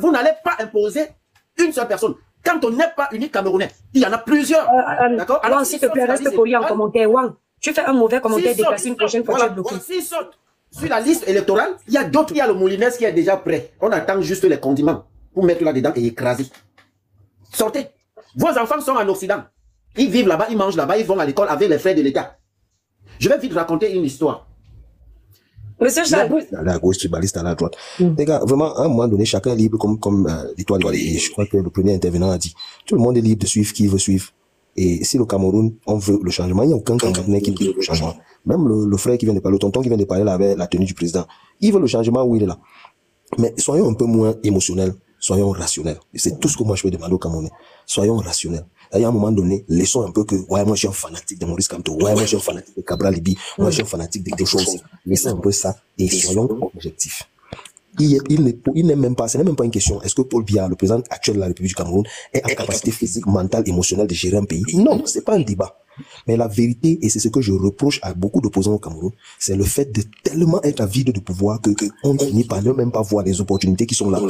vous n'allez pas imposer une seule personne. Quand on n'est pas unique Camerounais, il y en a plusieurs. D'accord? Alors, s'il te plaît, reste poli en commentaire. Wang, tu fais un mauvais commentaire déplacé une prochaine fois, tu es bloqué. S'il saute sur la liste électorale, il y a d'autres. Il y a le Moulinès qui est déjà prêt. On attend juste les condiments pour mettre là-dedans et écraser. Sortez. Vos enfants sont en Occident. Ils vivent là-bas, ils mangent là-bas, ils vont à l'école avec les frais de l'État. Je vais vite raconter une histoire. Monsieur Chad. À la gauche, tribaliste à la droite. Les gars, vraiment, à un moment donné, chacun est libre comme l'étoile. Et je crois que le premier intervenant a dit, tout le monde est libre de suivre qui veut suivre. Et si le Cameroun, on veut le changement, il n'y a aucun Camerounais qui veut le changement. Même le frère qui vient de parler, le tonton qui vient de parler là avec la tenue du président, il veut le changement où il est là. Mais soyons un peu moins émotionnels, soyons rationnels. Et c'est tout ce que moi je peux demander aux Camerounais. Soyons rationnels. Il y a un moment donné, laissons un peu que, ouais, moi je suis un fanatique de Maurice Kamto, ouais, moi je suis un fanatique de Cabral Libi, moi je suis un fanatique de des choses. Laissons un peu ça et soyons objectifs. Il n'est même pas, ce n'est même pas une question. Est-ce que Paul Biya, le président actuel de la République du Cameroun, est en capacité physique, mentale, émotionnelle de gérer un pays? Non, c'est pas un débat. Mais la vérité, et c'est ce que je reproche à beaucoup d'opposants au Cameroun, c'est le fait de tellement être avide de pouvoir que on finit par ne même pas voir les opportunités qui sont là.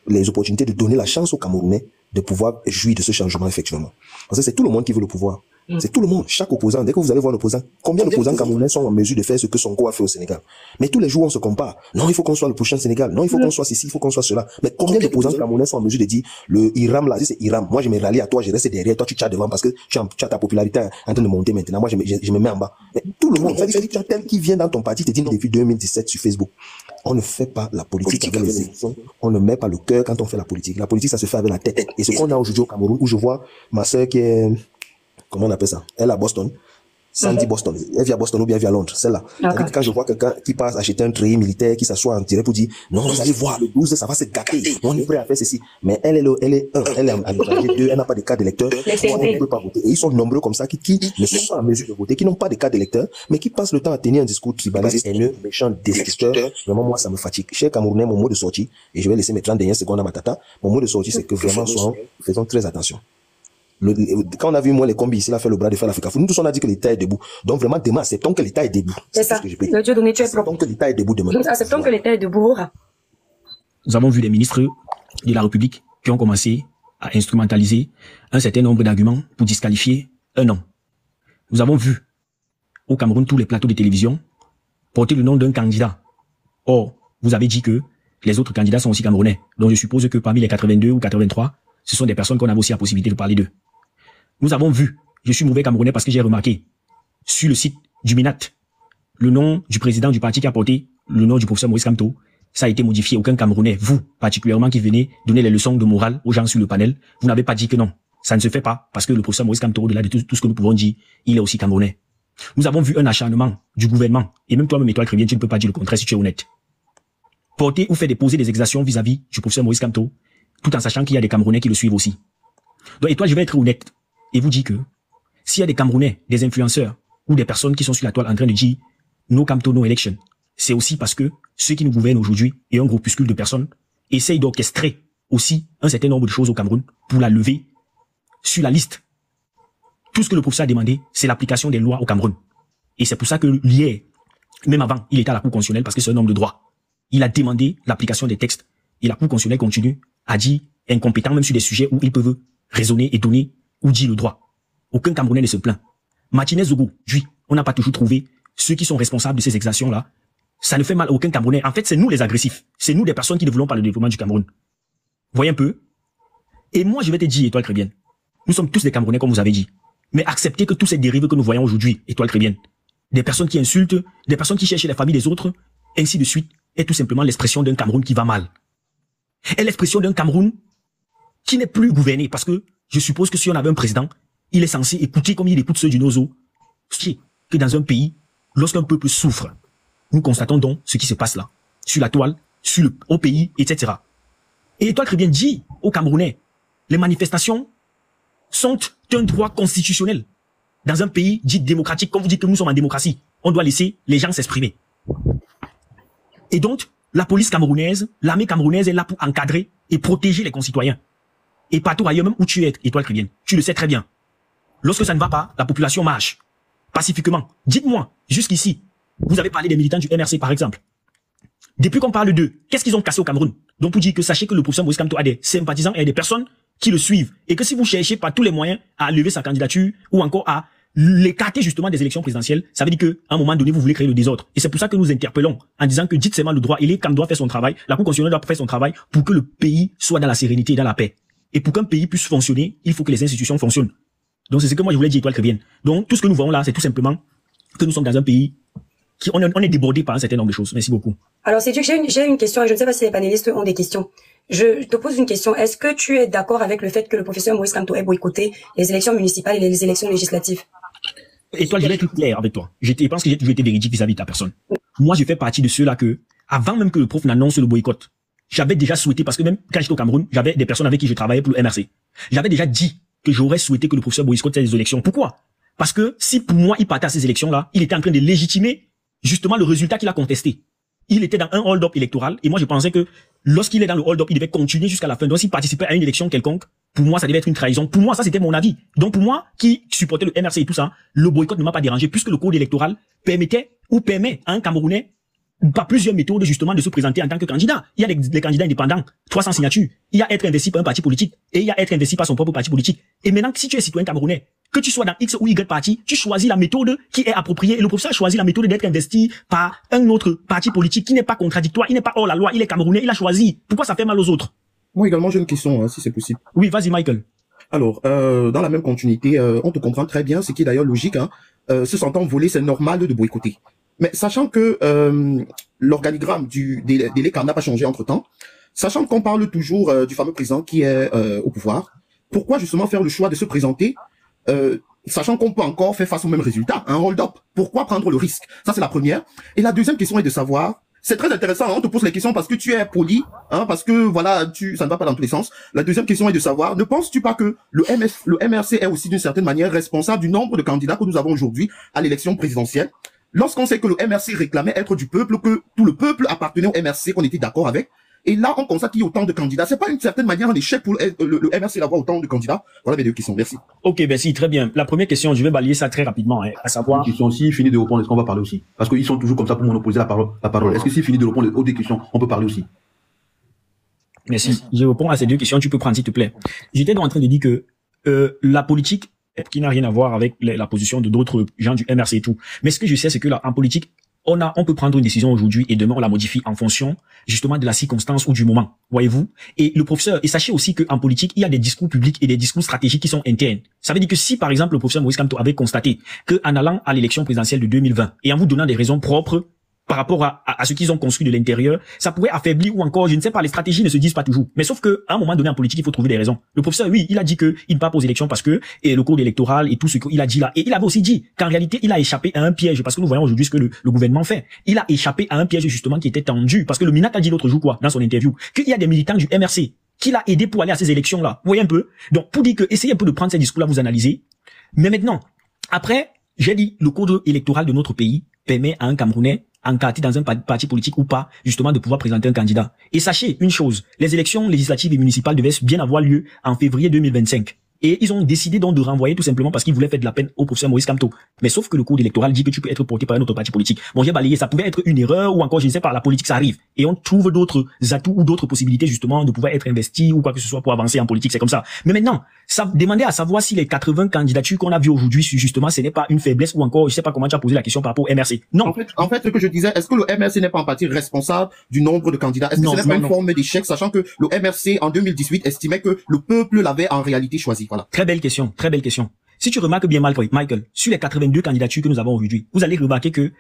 Les opportunités de donner la chance aux Camerounais de pouvoir jouir de ce changement, effectivement. Parce que c'est tout le monde qui veut le pouvoir. C'est tout le monde. Chaque opposant, dès que vous allez voir l'opposant, combien d'opposants camerounais sont en mesure de faire ce que Sonko a fait au Sénégal? Mais tous les jours, on se compare. Non, il faut qu'on soit le prochain Sénégal. Non, il faut qu'on soit ceci, il faut qu'on soit cela. Mais combien d'opposants camerounais sont en mesure de dire, le Iram là, c'est Iram. Moi, je me rallie à toi, je reste derrière. Toi, tu tchas devant parce que tu as ta popularité en train de monter maintenant. Moi, je me mets en bas. Mais tout le monde, tu as tel qui vient dans ton parti, te dit depuis 2017 sur Facebook. On ne fait pas la politique avec les élections. On ne met pas le cœur quand on fait la politique. La politique, ça se fait avec la tête. Et ce qu'on a aujourd'hui au Cameroun, où je vois ma sœur qui est, comment on appelle ça? Elle est à Boston. Sandy Boston. Elle vit à Boston ou bien elle vit à Londres. Celle-là. Quand je vois quelqu'un qui passe acheter un treillis militaire, qui s'assoit en direct pour dire, non, vous allez voir, le 12, ça va se gâter. On est prêt à faire ceci. Mais elle est en étranger. Deux, elle n'a pas de carte d'électeur. On ne peut pas voter. Et ils sont nombreux comme ça qui ne sont pas en mesure de voter, qui n'ont pas de carte d'électeur, mais qui passent le temps à tenir un discours tribaliste, haineux, méchant, destructeur. Vraiment, moi, ça me fatigue. Cher Camerounais, mon mot de sortie, et je vais laisser mes 30 dernières secondes à ma tata, mon mot de sortie, c'est que vraiment, faisons très attention. Quand on a vu moi les combis ici, il a fait le bras de fer l'Afrique. Nous tous on a dit que l'État est debout. Donc vraiment demain, acceptons que l'État est debout. C'est ça. Le Dieu donné, tu es propre. Acceptons que l'État est debout demain. Acceptons que l'État est debout. Nous avons vu des ministres de la République qui ont commencé à instrumentaliser un certain nombre d'arguments pour disqualifier un homme. Nous avons vu au Cameroun tous les plateaux de télévision porter le nom d'un candidat. Or, vous avez dit que les autres candidats sont aussi camerounais. Donc je suppose que parmi les 82 ou 83, ce sont des personnes qu'on a aussi la possibilité de parler d'eux. Nous avons vu, je suis mauvais Camerounais parce que j'ai remarqué, sur le site du MINAT, le nom du président du parti qui a porté le nom du professeur Maurice Kamto, ça a été modifié. Aucun Camerounais, vous particulièrement qui venez donner les leçons de morale aux gens sur le panel, vous n'avez pas dit que non. Ça ne se fait pas parce que le professeur Maurice Kamto, au-delà de tout ce que nous pouvons dire, il est aussi Camerounais. Nous avons vu un acharnement du gouvernement, et même toi-même, Étoile Chrétienne, tu ne peux pas dire le contraire si tu es honnête. Porter ou faire déposer des exactions vis-à-vis du professeur Maurice Kamto, tout en sachant qu'il y a des Camerounais qui le suivent aussi. Donc, Étoile, je vais être honnête et vous dire que s'il y a des Camerounais, des influenceurs ou des personnes qui sont sur la toile en train de dire no Kamto, no election, c'est aussi parce que ceux qui nous gouvernent aujourd'hui et un groupuscule de personnes essayent d'orchestrer aussi un certain nombre de choses au Cameroun pour la lever sur la liste. Tout ce que le professeur a demandé, c'est l'application des lois au Cameroun. Et c'est pour ça que hier, même avant, il était à la Cour constitutionnelle parce que c'est un homme de droit. Il a demandé l'application des textes et la Cour constitutionnelle continue à dire incompétent même sur des sujets où ils peuvent raisonner et donner ou dire le droit. Aucun Camerounais ne se plaint. Martinez Zogo, lui, on n'a pas toujours trouvé ceux qui sont responsables de ces exactions-là. Ça ne fait mal à aucun Camerounais. En fait, c'est nous les agressifs. C'est nous les personnes qui ne voulons pas le développement du Cameroun. Voyez un peu. Et moi, je vais te dire, Étoile Chrétienne, nous sommes tous des Camerounais comme vous avez dit. Mais acceptez que toutes ces dérives que nous voyons aujourd'hui, Étoile Chrétienne, des personnes qui insultent, des personnes qui cherchent les familles des autres, ainsi de suite, est tout simplement l'expression d'un Cameroun qui va mal. Et l'expression d'un Cameroun qui n'est plus gouverné, parce que je suppose que si on avait un président, il est censé écouter comme il écoute ceux du Nozo, que dans un pays, lorsqu'un peuple souffre, nous constatons donc ce qui se passe là, sur la toile, au pays, etc. Et Étoile Chrétienne dit aux Camerounais, les manifestations sont un droit constitutionnel. Dans un pays dit démocratique, comme vous dites que nous sommes en démocratie, on doit laisser les gens s'exprimer. Et donc, la police camerounaise, l'armée camerounaise est là pour encadrer et protéger les concitoyens. Et partout ailleurs, même où tu es, Étoile Chrétienne, tu le sais très bien. Lorsque ça ne va pas, la population marche pacifiquement. Dites-moi, jusqu'ici, vous avez parlé des militants du MRC par exemple. Depuis qu'on parle d'eux, qu'est-ce qu'ils ont cassé au Cameroun? Donc pour dire que sachez que le professeur Moïse Kamto a des sympathisants et des personnes qui le suivent. Et que si vous cherchez par tous les moyens à lever sa candidature ou encore à l'écarter justement des élections présidentielles, ça veut dire que à un moment donné, vous voulez créer le désordre. Et c'est pour ça que nous interpellons en disant que dites seulement le droit. Et l'ICAM doit faire son travail, la Cour constitutionnelle doit faire son travail pour que le pays soit dans la sérénité et dans la paix. Et pour qu'un pays puisse fonctionner, il faut que les institutions fonctionnent. Donc c'est ce que moi je voulais dire, Étoile Chrétienne. Donc tout ce que nous voyons là, c'est tout simplement que nous sommes dans un pays qui on est débordé par un certain nombre de choses. Merci beaucoup. Alors c'est que j'ai une question et je ne sais pas si les panélistes ont des questions. Je te pose une question. Est-ce que tu es d'accord avec le fait que le professeur Moïse Kamto ait boycotté les élections municipales et les élections législatives? Étoile, je vais être clair avec toi. Je pense que j'ai toujours été véridique vis-à-vis de ta personne. Moi, je fais partie de ceux-là que, avant même que le prof n'annonce le boycott, j'avais déjà souhaité, parce que même quand j'étais au Cameroun, j'avais des personnes avec qui je travaillais pour le MRC. J'avais déjà dit que j'aurais souhaité que le professeur boycotte ces élections. Pourquoi? Parce que si pour moi, il partait à ces élections-là, il était en train de légitimer justement le résultat qu'il a contesté. Il était dans un hold-up électoral et moi je pensais que lorsqu'il est dans le hold-up, il devait continuer jusqu'à la fin. Donc s'il participait à une élection quelconque, pour moi ça devait être une trahison. Pour moi ça c'était mon avis. Donc pour moi qui supportais le MRC et tout ça, le boycott ne m'a pas dérangé puisque le code électoral permettait ou permet à un Camerounais par plusieurs méthodes justement de se présenter en tant que candidat. Il y a les candidats indépendants, 300 signatures. Il y a être investi par un parti politique et il y a être investi par son propre parti politique. Et maintenant si tu es citoyen camerounais, que tu sois dans X ou Y parti, tu choisis la méthode qui est appropriée. Et le professeur a choisi la méthode d'être investi par un autre parti politique qui n'est pas contradictoire, il n'est pas hors la loi, il est camerounais, il a choisi. Pourquoi ça fait mal aux autres? Moi également j'ai une question, si c'est possible. Oui, vas-y Michael. Alors, dans la même continuité, on te comprend très bien, ce qui est d'ailleurs logique, se sentant volé, c'est normal de boycotter. Mais sachant que l'organigramme des LECAM n'a pas changé entre-temps, sachant qu'on parle toujours du fameux président qui est au pouvoir, pourquoi justement faire le choix de se présenter sachant qu'on peut encore faire face au même résultat, un hold-up? Pourquoi prendre le risque? Ça, c'est la première. Et la deuxième question est de savoir, c'est très intéressant, on te pose les questions parce que tu es poli, parce que voilà, ça ne va pas dans tous les sens. La deuxième question est de savoir, ne penses-tu pas que le MRC est aussi d'une certaine manière responsable du nombre de candidats que nous avons aujourd'hui à l'élection présidentielle? Lorsqu'on sait que le MRC réclamait être du peuple, que tout le peuple appartenait au MRC, qu'on était d'accord avec, et là, on constate qu'il y a autant de candidats. C'est pas une certaine manière un échec pour le MRC d'avoir autant de candidats? Voilà mes deux questions. Merci. Ok, merci, très bien. La première question, je vais balayer ça très rapidement, à savoir. Une question aussi, fini de répondre, est-ce qu'on va parler aussi? Parce qu'ils sont toujours comme ça pour monopoliser la parole. Est-ce que s'il finit de répondre aux deux questions, on peut parler aussi? Merci. Je réponds à ces deux questions, tu peux prendre s'il te plaît. J'étais donc en train de dire que la politique, qui n'a rien à voir avec la position de d'autres gens du MRC et tout. Mais ce que je sais, c'est que là, en politique, on peut prendre une décision aujourd'hui et demain on la modifie en fonction justement de la circonstance ou du moment, voyez-vous. Et le professeur, et sachez aussi qu'en politique, il y a des discours publics et des discours stratégiques qui sont internes. Ça veut dire que si par exemple le professeur Moïse Kamto avait constaté qu'en allant à l'élection présidentielle de 2020 et en vous donnant des raisons propres par rapport à ce qu'ils ont construit de l'intérieur, ça pourrait affaiblir ou encore, je ne sais pas, les stratégies ne se disent pas toujours. Mais sauf que, à un moment donné en politique, il faut trouver des raisons. Le professeur, oui, il a dit qu'il ne part pas aux élections parce que, et le code électoral et tout ce qu'il a dit là. Et il avait aussi dit qu'en réalité, il a échappé à un piège parce que nous voyons aujourd'hui ce que le gouvernement fait. Il a échappé à un piège justement qui était tendu parce que le MINAC a dit l'autre jour quoi, dans son interview, qu'il y a des militants du MRC qui l'a aidé pour aller à ces élections-là. Vous voyez un peu? Donc, pour dire que, essayez un peu de prendre ces discours-là, vous analysez. Mais maintenant, après, j'ai dit, le code électoral de notre pays permet à un Camerounais encarté dans un parti politique ou pas, justement de pouvoir présenter un candidat. Et sachez une chose, les élections législatives et municipales devaient bien avoir lieu en février 2025. Et ils ont décidé donc de renvoyer tout simplement parce qu'ils voulaient faire de la peine au professeur Moïse Kamto. Mais sauf que le code électoral dit que tu peux être porté par un autre parti politique. Bon, j'ai balayé, ça pouvait être une erreur ou encore, je ne sais pas, la politique, ça arrive. Et on trouve d'autres atouts ou d'autres possibilités justement de pouvoir être investi ou quoi que ce soit pour avancer en politique, c'est comme ça. Mais maintenant, ça demandait à savoir si les 80 candidatures qu'on a vues aujourd'hui, justement, ce n'est pas une faiblesse ou encore, je sais pas comment tu as posé la question par rapport au MRC. Non. En fait, ce que je disais, est-ce que le MRC n'est pas en partie responsable du nombre de candidats? Est-ce que ce n'est pas une forme d'échec, sachant que le MRC, en 2018, estimait que le peuple l'avait en réalité choisi? Voilà. Très belle question. Très belle question. Si tu remarques bien Michael, sur les 82 candidatures que nous avons aujourd'hui, vous allez remarquer que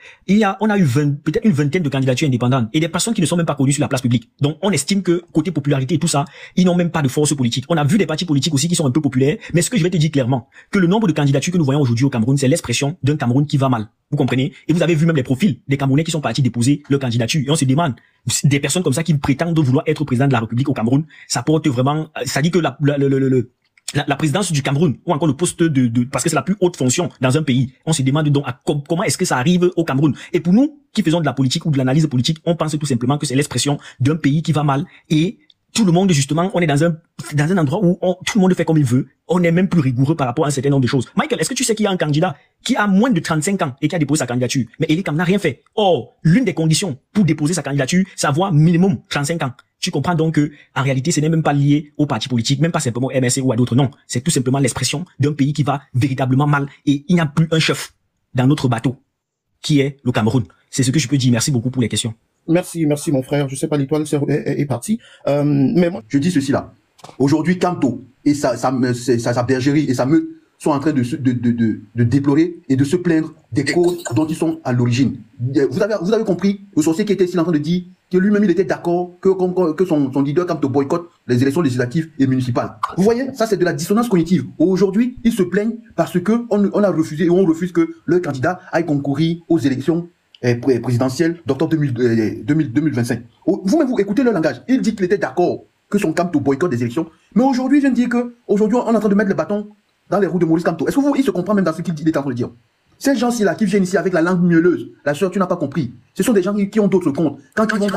on a eu peut-être une vingtaine de candidatures indépendantes et des personnes qui ne sont même pas connues sur la place publique. Donc on estime que côté popularité et tout ça, ils n'ont même pas de force politique. On a vu des partis politiques aussi qui sont un peu populaires, mais ce que je vais te dire clairement, que le nombre de candidatures que nous voyons aujourd'hui au Cameroun, c'est l'expression d'un Cameroun qui va mal. Vous comprenez? Et vous avez vu même les profils des Camerounais qui sont partis déposer leur candidature. Et on se demande, des personnes comme ça qui prétendent vouloir être président de la République au Cameroun, ça porte vraiment, ça dit que la présidence du Cameroun ou encore le poste parce que c'est la plus haute fonction dans un pays. On se demande donc comment est-ce que ça arrive au Cameroun. Et pour nous qui faisons de la politique ou de l'analyse politique, on pense tout simplement que c'est l'expression d'un pays qui va mal et tout le monde justement, on est dans un dans un endroit où tout le monde fait comme il veut, on n'est même plus rigoureux par rapport à un certain nombre de choses. Michael, est-ce que tu sais qu'il y a un candidat qui a moins de 35 ans et qui a déposé sa candidature, mais Elikam n'a rien fait. Or, l'une des conditions pour déposer sa candidature, c'est avoir minimum 35 ans. Tu comprends donc que, en réalité, ce n'est même pas lié au parti politique, même pas simplement au MSC ou à d'autres. Non, c'est tout simplement l'expression d'un pays qui va véritablement mal et il n'y a plus un chef dans notre bateau, qui est le Cameroun. C'est ce que je peux dire. Merci beaucoup pour les questions. Merci mon frère. Je sais pas, l'étoile est partie. Mais moi, je dis ceci là. Aujourd'hui, Kanto et sa bergerie et sa meute sont en train de déplorer et de se plaindre des causes dont ils sont à l'origine. Vous avez compris, le sorcier qui était ici en train de dire que lui-même il était d'accord que son leader Kanto boycotte les élections législatives et municipales. Vous voyez, ça c'est de la dissonance cognitive. Aujourd'hui, ils se plaignent parce que on a refusé et on refuse que leur candidat aille concourir aux élections présidentielle d'octobre 2025. Vous-même, vous écoutez le langage. Il dit qu'il était d'accord que son Kanto boycotte des élections. Mais aujourd'hui, il vient de dire que aujourd'hui, on est en train de mettre le bâton dans les roues de Maurice Kamto. Est-ce que il se comprend même dans ce qu'il est en train de dire? Ces gens-ci là qui viennent ici avec la langue mielleuse, la sœur, tu n'as pas compris. Ce sont des gens qui ont d'autres comptes. Quand ils vont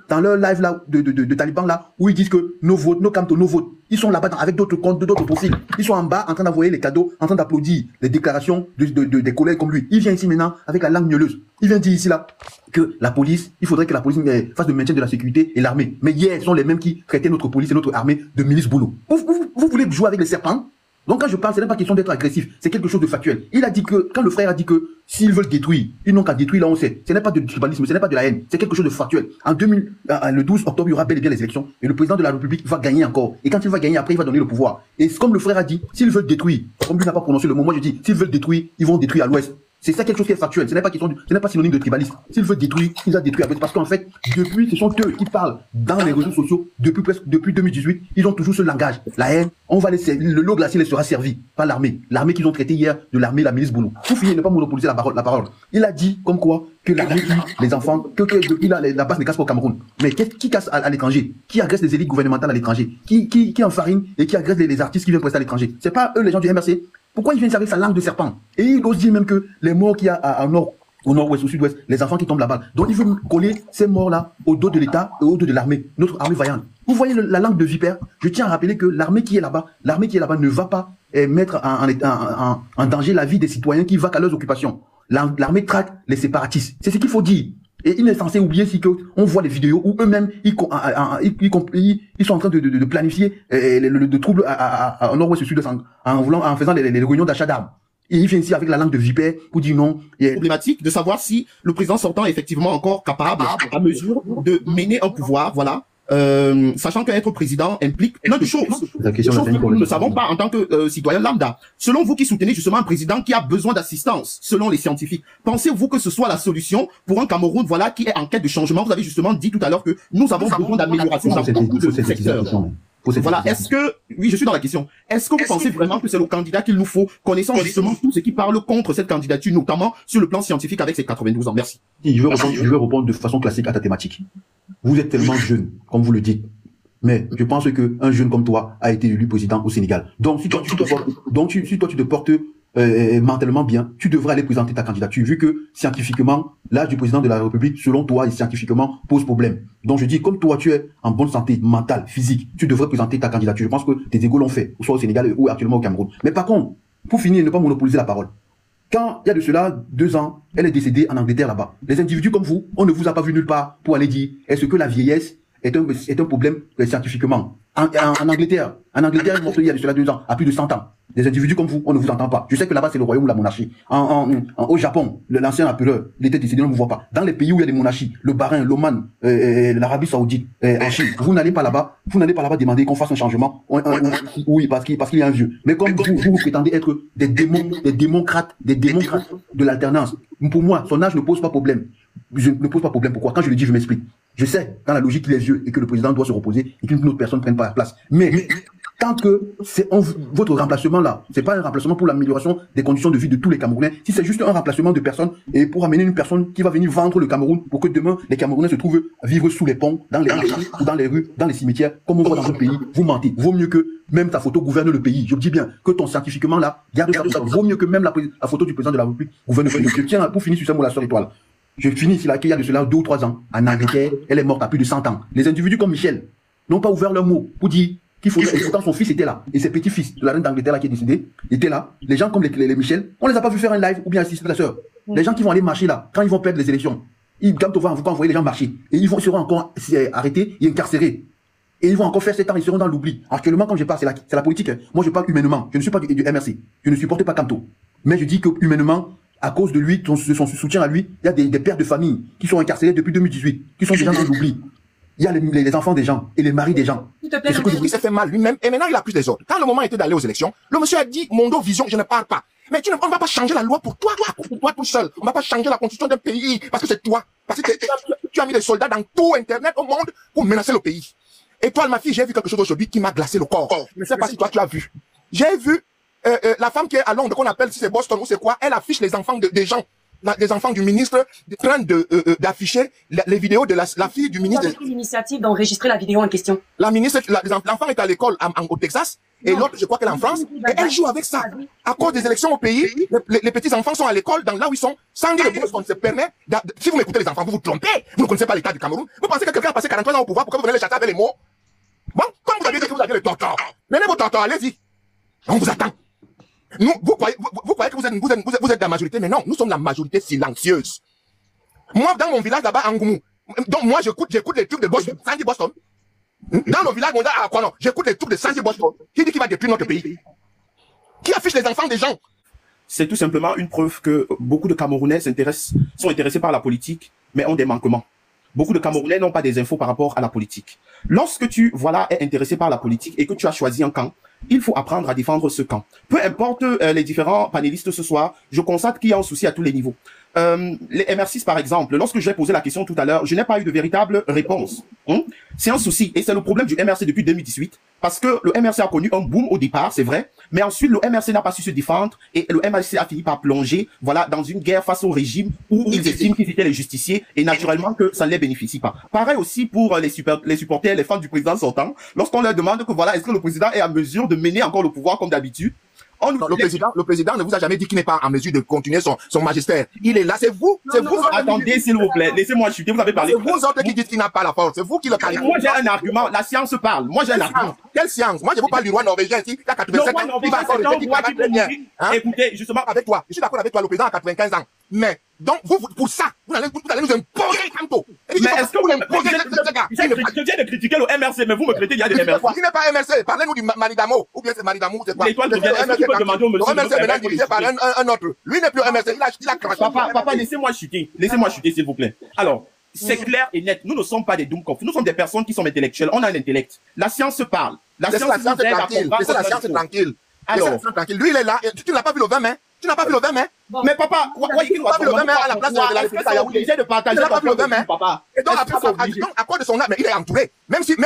dans leur live là de Taliban là, où ils disent que nos votes, nos Kamto, nos votes, ils sont là-bas avec d'autres comptes, d'autres profils. Ils sont en bas en train d'envoyer les cadeaux, en train d'applaudir les déclarations des collègues comme lui. Il vient ici maintenant avec la langue mielleuse. Il vient dire ici là que la police, il faudrait que la police fasse le maintien de la sécurité et l'armée. Mais hier, ce sont les mêmes qui traitaient notre police et notre armée de milice boulot. Vous voulez jouer avec les serpents? Donc quand je parle, ce n'est pas question d'être agressif, c'est quelque chose de factuel. Il a dit que, quand le frère a dit que s'ils veulent détruire, ils n'ont qu'à détruire, là on sait. Ce n'est pas de tribalisme, ce n'est pas de la haine, c'est quelque chose de factuel. Le 12 octobre, il y aura bel et bien les élections, et le président de la République va gagner encore. Et quand il va gagner, après il va donner le pouvoir. Et comme le frère a dit, s'ils veulent détruire, comme lui n'a pas prononcé le mot, moi je dis, s'ils veulent détruire, ils vont détruire à l'ouest. C'est ça quelque chose qui est factuel, ce n'est pas synonyme de tribalisme. S'ils veulent détruire, ils vont détruire. Parce qu'en fait, depuis, ce sont eux qui parlent dans les réseaux sociaux, depuis 2018, ils ont toujours ce langage. La haine, on va laisser, le lot glacier les sera servi par l'armée. L'armée qu'ils ont traité hier de l'armée, la milice Boulou. Pour finir, ne pas monopoliser la parole. Il a dit, comme quoi, que l'armée tue les enfants, que depuis la base ne casse pas au Cameroun. Mais qui casse à l'étranger? Qui agresse les élites gouvernementales à l'étranger? Qui enfarine et qui agresse les artistes qui viennent prester à l'étranger? C'est pas eux les gens du MRC. Pourquoi il vient avec sa langue de serpent? Et il ose dire même que les morts qu'il y a au nord-ouest, au sud-ouest, les enfants qui tombent là-bas. Donc il veut coller ces morts-là au dos de l'État et au dos de l'armée, notre armée vaillante. Vous voyez la langue de vipère? Je tiens à rappeler que l'armée qui est là-bas ne va pas mettre en danger la vie des citoyens qui vaquent à leurs occupations. L'armée traque les séparatistes. C'est ce qu'il faut dire. Et il est censé oublier si on voit les vidéos où eux-mêmes ils sont en train de planifier le trouble au nord-ouest et sud-ouest en faisant les réunions d'achat d'armes. Et il vient ici avec la langue de vipère pour dire non. Problématique de savoir si le président sortant est effectivement encore capable, à mesure de mener un pouvoir, voilà. Sachant qu'être président implique plein de choses. Que nous ne savons pas en tant que citoyen lambda. Selon vous qui soutenez justement un président qui a besoin d'assistance, selon les scientifiques, pensez-vous que ce soit la solution pour un Cameroun, voilà, qui est en quête de changement? Vous avez justement dit tout à l'heure que nous avons besoin d'amélioration dans beaucoup de secteurs. Voilà, est-ce que, oui, je suis dans la question, est-ce que vous pensez vraiment que c'est le candidat qu'il nous faut, connaissant justement tout ce qui parle contre cette candidature, notamment sur le plan scientifique avec ses 92 ans? Merci. Je vais répondre de façon classique à ta thématique. Vous êtes tellement jeune, comme vous le dites. Mais je pense qu'un jeune comme toi a été élu président au Sénégal. Donc, si toi tu te portes mentalement bien, tu devrais aller présenter ta candidature, vu que scientifiquement, l'âge du président de la République, selon toi, et scientifiquement, pose problème. Donc je dis, comme toi, tu es en bonne santé mentale, physique, tu devrais présenter ta candidature. Je pense que tes égaux l'ont fait, soit au Sénégal ou actuellement au Cameroun. Mais par contre, pour finir, ne pas monopoliser la parole. Quand il y a de cela 2 ans, elle est décédée en Angleterre là-bas. Les individus comme vous, on ne vous a pas vu nulle part pour aller dire, est-ce que la vieillesse est un problème scientifiquement? En Angleterre, il y a de cela 2 ans, à plus de 100 ans. Des individus comme vous, on ne vous entend pas. Je sais que là-bas, c'est le royaume ou la monarchie. Au Japon, l'ancien empereur, il était décédé, on ne vous voit pas. Dans les pays où il y a des monarchies, le Bahreïn, l'Oman, l'Arabie Saoudite, en Chine, vous n'allez pas là-bas demander qu'on fasse un changement. Oui, parce qu'il y a un vieux. Mais comme vous prétendez être des démocrates de l'alternance. Pour moi, son âge ne pose pas problème. Je ne pose pas problème. Pourquoi? Quand je le dis, je m'explique. Je sais, dans la logique, il est vieux et que le président doit se reposer et qu'une autre personne ne prenne pas la place. Mais tant que c'est votre remplacement là, c'est pas un remplacement pour l'amélioration des conditions de vie de tous les Camerounais, si c'est juste un remplacement de personnes et pour amener une personne qui va venir vendre le Cameroun pour que demain les Camerounais se trouvent vivre sous les ponts, dans les rues, dans les cimetières, comme on voit dans d'autres pays, vous mentez. Vaut mieux que même ta photo gouverne le pays. Je dis bien que ton scientifiquement là, garde ça. Vaut mieux que même la photo du président de la République gouverne le pays. Je tiens pour finir sur ça, moi, la sœur étoile. Je finis ici là, qu'il y a de cela 2 ou 3 ans, en Angleterre, elle est morte à plus de 100 ans. Les individus comme Michel n'ont pas ouvert leur mot pour dire qu'il faut. Et pourtant, son fils était là. Et ses petits-fils de la reine d'Angleterre là, qui est décédée étaient là. Les gens comme les Michel, on les a pas vu faire un live ou bien assister la sœur. Les gens qui vont aller marcher là, quand ils vont perdre les élections, quand on va envoyer les gens marcher, et ils seront encore arrêtés et incarcérés. Et ils vont encore faire 7 ans, ils seront dans l'oubli. Actuellement, comme je parle, c'est la politique. Hein. Moi, je parle humainement. Je ne suis pas du MRC. Je ne supporte pas Kamto. Mais je dis que humainement, à cause de lui, de son soutien à lui, il y a des pères de famille qui sont incarcérés depuis 2018, qui sont déjà dans l'oubli. Il y a les enfants des gens et les maris des gens. S'il te plaît, il s'est fait mal lui-même et maintenant il accuse les autres. Quand le moment était d'aller aux élections, le monsieur a dit, Mondo Vision, je ne parle pas. Mais on ne va pas changer la loi pour toi tout seul. On ne va pas changer la constitution d'un pays parce que c'est toi. Parce que tu as mis des soldats dans tout Internet au monde pour menacer le pays. Et toi, ma fille, j'ai vu quelque chose aujourd'hui qui m'a glacé le corps. Je ne sais pas si toi tu as vu. J'ai vu la femme qui est à Londres, qu'on appelle si c'est Boston ou c'est quoi, elle affiche les enfants des gens. Des enfants du ministre en train d'afficher les vidéos de la fille du ministre. Vous avez pris l'initiative d'enregistrer la vidéo en question. La ministre, l'enfant est à l'école au Texas et l'autre, je crois qu'elle est en France et elle joue avec ça. À cause des élections au pays, les petits enfants sont à l'école, dans là où ils sont, sans dire le bon, on se permet. Si vous m'écoutez les enfants, vous vous trompez. Vous ne connaissez pas l'état du Cameroun. Vous pensez que quelqu'un a passé 43 ans au pouvoir pour que vous venez les chasser avec les mots. Bon, comme vous avez dit que vous avez le tortort, menez vos tortors, allez-y. On vous attend. Nous, vous croyez que vous êtes la majorité, mais non, nous sommes la majorité silencieuse. Moi, dans mon village là-bas, à Ngoumou, donc moi, j'écoute les trucs de Boston, Sandy Boston. Dans le village, à quoi non, j'écoute les trucs de Sandy Boston. Qui dit qu'il va détruire notre pays? Qui affiche les enfants des gens? C'est tout simplement une preuve que beaucoup de Camerounais sont intéressés par la politique, mais ont des manquements. Beaucoup de Camerounais n'ont pas des infos par rapport à la politique. Lorsque tu, es intéressé par la politique et que tu as choisi un camp, il faut apprendre à défendre ce camp. Peu importe les différents panélistes ce soir, je constate qu'il y a un souci à tous les niveaux. Les MR6 par exemple, lorsque j'ai posé la question tout à l'heure, je n'ai pas eu de véritable réponse. C'est un souci et c'est le problème du MRC depuis 2018 parce que le MRC a connu un boom au départ, c'est vrai, mais ensuite le MRC n'a pas su se défendre et le MRC a fini par plonger dans une guerre face au régime où ils estiment qu'ils étaient les justiciers et naturellement que ça ne les bénéficie pas. Pareil aussi pour les supporters, les fans du président sortant, lorsqu'on leur demande que est-ce que le président est à mesure de mener encore le pouvoir comme d'habitude. Le président ne vous a jamais dit qu'il n'est pas en mesure de continuer son magistère. Il est là, c'est vous. Attendez, s'il vous plaît, laissez-moi chuter, vous avez parlé. C'est vous autres qui dites qu'il n'a pas la force, c'est vous qui le qualifiez. Moi j'ai un argument, la science parle. Moi j'ai un argument. Quelle science? Moi je vous parle du roi norvégien ici, qui a 87 ans. Il va encore le petit écoutez, justement, avec toi, je suis d'accord avec toi, le président a 95 ans. Mais, donc, pour ça, vous allez nous imposer Kamto. Mais est-ce que vous m'imposez je viens de critiquer le MRC, mais vous me traitez, il y a des MRC. Qui n'est pas MRC? Parlez-nous du Maridamo, ou bien c'est Maridamo, c'est quoi? L'étoile de Vienne, est-ce que tu peux demander au monsieur? Le MRC maintenant dirigé par un autre. Lui n'est plus MRC, il a craché. Papa, laissez-moi chuter, s'il vous plaît. Alors, c'est clair et net, nous ne sommes pas des Doomkopf, nous sommes des personnes qui sont intellectuelles, on a un intellect. La science se parle. La science est tranquille. La science est tranquille. Alors, lui il est là, tu n'as pas vu le 20 mai? Tu n'as pas vu le 20 mai? Mais papa, tu n'as pas vu le 20 mai à la place de la République à Yaoundé? de partager. Tu n'as pas vu le 20 mai? Et donc, à cause de son âme, il est entouré. Même s'il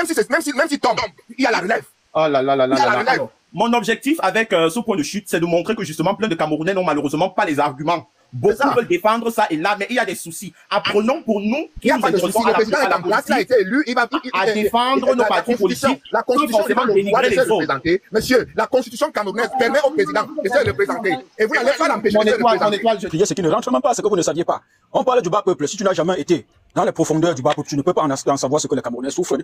tombe, il y a la relève. Oh là là là là là. Mon objectif avec ce point de chute, c'est de montrer que justement plein de Camerounais n'ont malheureusement pas les arguments. Beaucoup veulent défendre ça et là, mais il y a des soucis. Apprenons pour nous qui nous intéressons à la politique, a été élu, il va à défendre nos partis politiques. La constitution dénigrer les autres. Monsieur, la constitution camerounaise permet au président de se représenter. Et vous n'allez pas l'empêcher de se représenter. Ce qui ne rentre même pas, c'est que vous ne saviez pas. On parle du bas peuple. Si tu n'as jamais été dans les profondeurs du bas peuple, tu ne peux pas en savoir ce que les Camerounais souffrent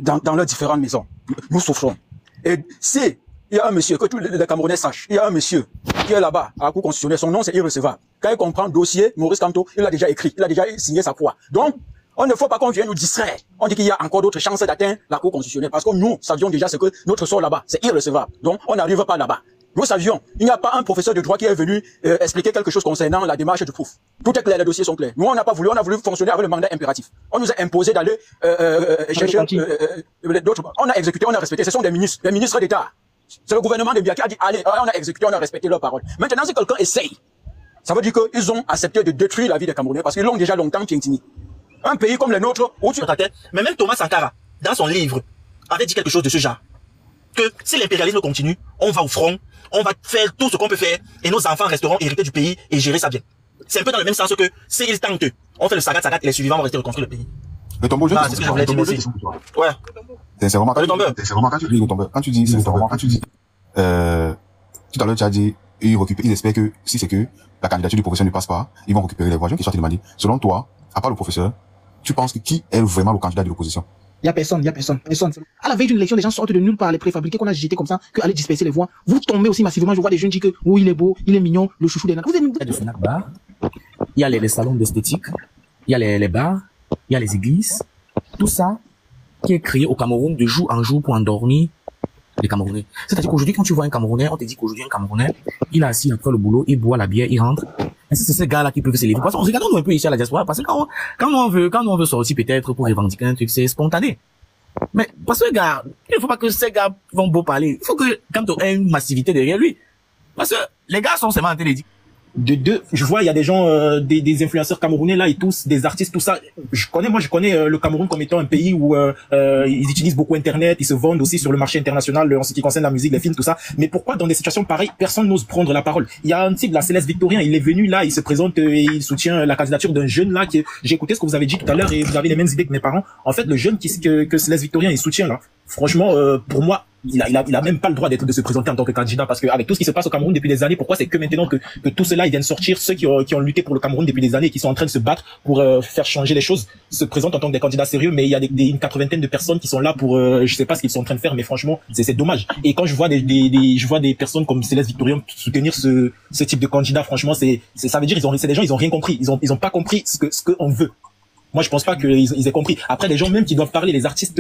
dans leurs différentes maisons. Nous souffrons. Et c'est il y a un monsieur, que tous les Camerounais sachent, il y a un monsieur qui est là-bas, à la Cour constitutionnelle, son nom c'est irrecevable. Quand il comprend le dossier, Maurice Kamto, il a déjà écrit, il a déjà signé sa croix. Donc, on ne faut pas qu'on vienne nous distraire. On dit qu'il y a encore d'autres chances d'atteindre la Cour constitutionnelle, parce que nous savions déjà ce que notre sort là-bas, c'est irrecevable. Donc, on n'arrive pas là-bas. Nous savions, il n'y a pas un professeur de droit qui est venu expliquer quelque chose concernant la démarche du proof. Tout est clair, les dossiers sont clairs. Nous, on n'a pas voulu, on a voulu fonctionner avec le mandat impératif. On nous a imposé d'aller chercher d'autres. On a exécuté, on a respecté. Ce sont des ministres, les ministres d'État. C'est le gouvernement de Biya qui a dit, allez, on a exécuté, on a respecté leurs paroles. Maintenant, si quelqu'un essaye, ça veut dire qu'ils ont accepté de détruire la vie des Camerounais parce qu'ils l'ont déjà longtemps piétiné. Un pays comme les nôtres, où tu... Mais même Thomas Sankara, dans son livre, avait dit quelque chose de ce genre. Que si l'impérialisme continue, on va au front, on va faire tout ce qu'on peut faire et nos enfants resteront hérités du pays et gérer ça bien. C'est un peu dans le même sens que s'ils tentent, on fait le sagat et les suivants vont rester reconstruire le pays. Le tombeau, c'est ce que je voulais dire aussi. Ouais. C'est vraiment quand tu dis le tombeur. Quand tu dis, tout à l'heure, tu as dit, ils espèrent que si c'est que la candidature du professeur ne passe pas, ils vont récupérer les voix. Je vais te demander, selon toi, à part le professeur, tu penses que qui est vraiment le candidat de l'opposition? Il y a personne. À la veille d'une élection, les gens sortent de nulle part, les préfabriqués qu'on a jetés comme ça, que aller disperser les voix. Vous tombez aussi massivement. Je vois des jeunes dire que, oui, il est beau, il est mignon, le chouchou des nains. Il y a des snack bars, il y a les salons d'esthétique, il y a les bars, il y a les églises. Tout ça qui est créé au Cameroun de jour en jour pour endormir les Camerounais. C'est-à-dire qu'aujourd'hui, quand tu vois un Camerounais, on te dit qu'aujourd'hui, un Camerounais, il est assis après le boulot, il boit la bière, il rentre. Et c'est ces gars-là qui peuvent se lever. Parce qu'on regarde un peu ici à la diaspora, parce que quand on veut sortir peut-être pour revendiquer un truc, c'est spontané. Mais, parce que, gars, il ne faut pas que ces gars vont beau parler. Il faut que, quand on ait une massivité derrière lui. Parce que, les gars sont seulement en train de dire. Je vois, il y a des gens, des influenceurs camerounais là et tous, des artistes, tout ça. Je connais le Cameroun comme étant un pays où ils utilisent beaucoup Internet, ils se vendent aussi sur le marché international en ce qui concerne la musique, les films, tout ça. Mais pourquoi dans des situations pareilles, personne n'ose prendre la parole? Il y a un type, la Céleste Victorien, il est venu là, il se présente et il soutient la candidature d'un jeune là qui, j'ai écouté ce que vous avez dit tout à l'heure et vous avez les mêmes idées que mes parents. En fait, le jeune que Céleste Victorien il soutient là, franchement, pour moi, il a même pas le droit de se présenter en tant que candidat parce que avec tout ce qui se passe au Cameroun depuis des années, pourquoi c'est que maintenant que tout cela ils viennent sortir, ceux qui ont lutté pour le Cameroun depuis des années et qui sont en train de se battre pour faire changer les choses, se présentent en tant que des candidats sérieux, mais il y a une 80aine de personnes qui sont là pour je sais pas ce qu'ils sont en train de faire, mais franchement c'est dommage. Et quand je vois je vois des personnes comme Céleste Victorien soutenir ce type de candidat, franchement ça veut dire c'est des gens, ils ont rien compris, ils ont pas compris ce que on veut. Moi je pense pas qu'ils aient compris. Après les gens même qui doivent parler, les artistes